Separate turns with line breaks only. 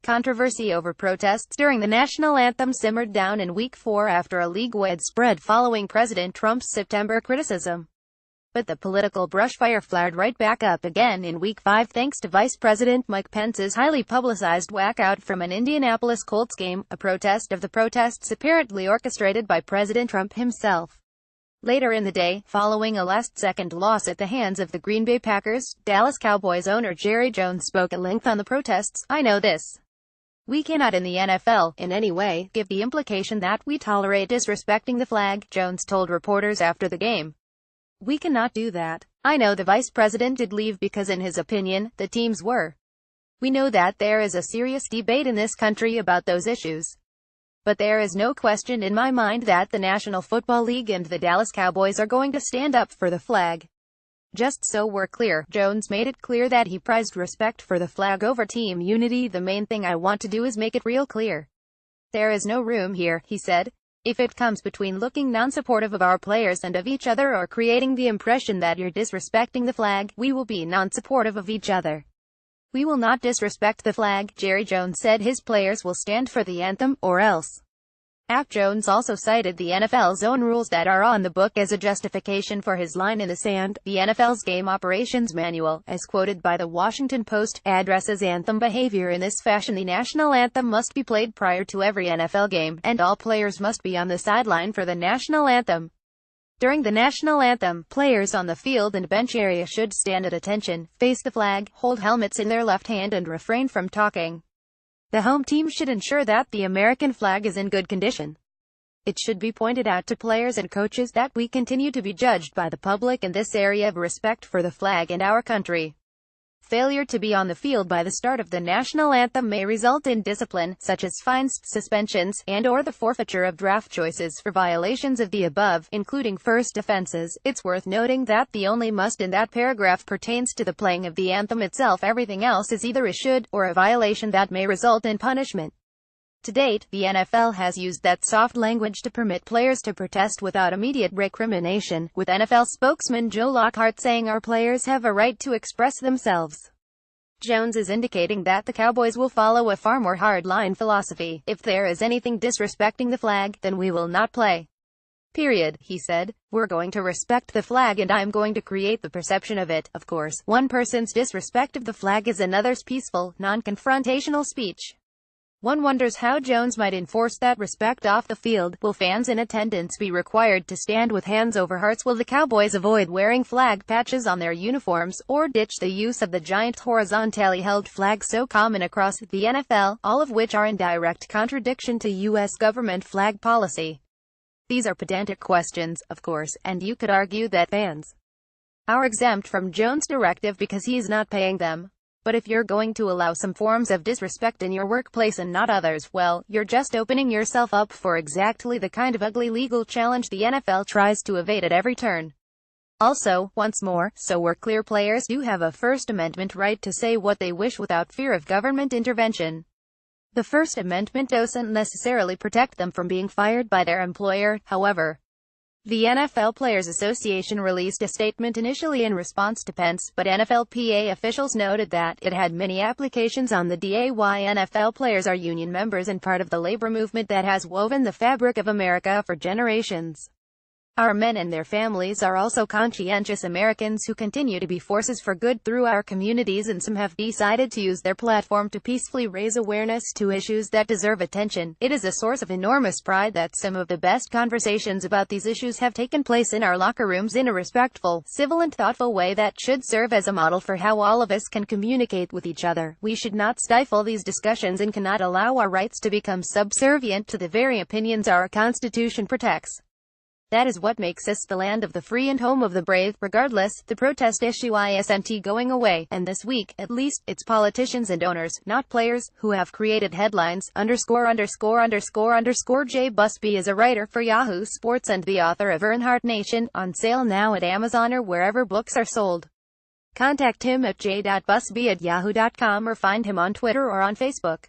Controversy over protests during the national anthem simmered down in Week 4 after a league-wide spread following President Trump's September criticism. But the political brushfire flared right back up again in Week 5 thanks to Vice President Mike Pence's highly publicized walkout from an Indianapolis Colts game, a protest of the protests apparently orchestrated by President Trump himself. Later in the day, following a last-second loss at the hands of the Green Bay Packers, Dallas Cowboys owner Jerry Jones spoke at length on the protests. "I know this. We cannot in the NFL, in any way, give the implication that we tolerate disrespecting the flag," Jones told reporters after the game. "We cannot do that. I know the vice president did leave because in his opinion, the teams were. We know that there is a serious debate in this country about those issues. But there is no question in my mind that the National Football League and the Dallas Cowboys are going to stand up for the flag. Just so we're clear," Jones made it clear that he prized respect for the flag over team unity. "The main thing I want to do is make it real clear. There is no room here," he said. "If it comes between looking non-supportive of our players and of each other or creating the impression that you're disrespecting the flag, we will be non-supportive of each other. We will not disrespect the flag." Jerry Jones said his players will stand for the anthem, or else. Jones also cited the NFL's own rules that are on the book as a justification for his line in the sand. The NFL's Game Operations Manual, as quoted by the Washington Post, addresses anthem behavior in this fashion: the national anthem must be played prior to every NFL game, and all players must be on the sideline for the national anthem. During the national anthem, players on the field and bench area should stand at attention, face the flag, hold helmets in their left hand and refrain from talking. The home team should ensure that the American flag is in good condition. It should be pointed out to players and coaches that we continue to be judged by the public in this area of respect for the flag and our country. Failure to be on the field by the start of the national anthem may result in discipline, such as fines, suspensions, and/or the forfeiture of draft choices for violations of the above, including first offenses. It's worth noting that the only must in that paragraph pertains to the playing of the anthem itself. Everything else is either a should, or a violation that may result in punishment. To date, the NFL has used that soft language to permit players to protest without immediate recrimination, with NFL spokesman Joe Lockhart saying our players have a right to express themselves. Jones is indicating that the Cowboys will follow a far more hard-line philosophy. "If there is anything disrespecting the flag, then we will not play. Period," he said. "We're going to respect the flag and I'm going to create the perception of it. Of course, one person's disrespect of the flag is another's peaceful, non-confrontational speech." One wonders how Jones might enforce that respect off the field. Will fans in attendance be required to stand with hands over hearts? Will the Cowboys avoid wearing flag patches on their uniforms, or ditch the use of the giant horizontally held flag so common across the NFL, all of which are in direct contradiction to U.S. government flag policy? These are pedantic questions, of course, and you could argue that fans are exempt from Jones' directive because he's not paying them. But if you're going to allow some forms of disrespect in your workplace and not others, well, you're just opening yourself up for exactly the kind of ugly legal challenge the NFL tries to evade at every turn. Also, once more, so we're clear, players do have a First Amendment right to say what they wish without fear of government intervention. The First Amendment doesn't necessarily protect them from being fired by their employer, however. The NFL Players Association released a statement initially in response to Pence, but NFLPA officials noted that it had many applications on the day. NFL players are union members and part of the labor movement that has woven the fabric of America for generations. Our men and their families are also conscientious Americans who continue to be forces for good through our communities, and some have decided to use their platform to peacefully raise awareness to issues that deserve attention. It is a source of enormous pride that some of the best conversations about these issues have taken place in our locker rooms in a respectful, civil and thoughtful way that should serve as a model for how all of us can communicate with each other. We should not stifle these discussions and cannot allow our rights to become subservient to the very opinions our Constitution protects. That is what makes us the land of the free and home of the brave. Regardless, the protest issue isn't going away, and this week, at least, it's politicians and owners, not players, who have created headlines. Jay Busby is a writer for Yahoo Sports and the author of Earnhardt Nation, on sale now at Amazon or wherever books are sold. Contact him at j.busby@yahoo.com or find him on Twitter or on Facebook.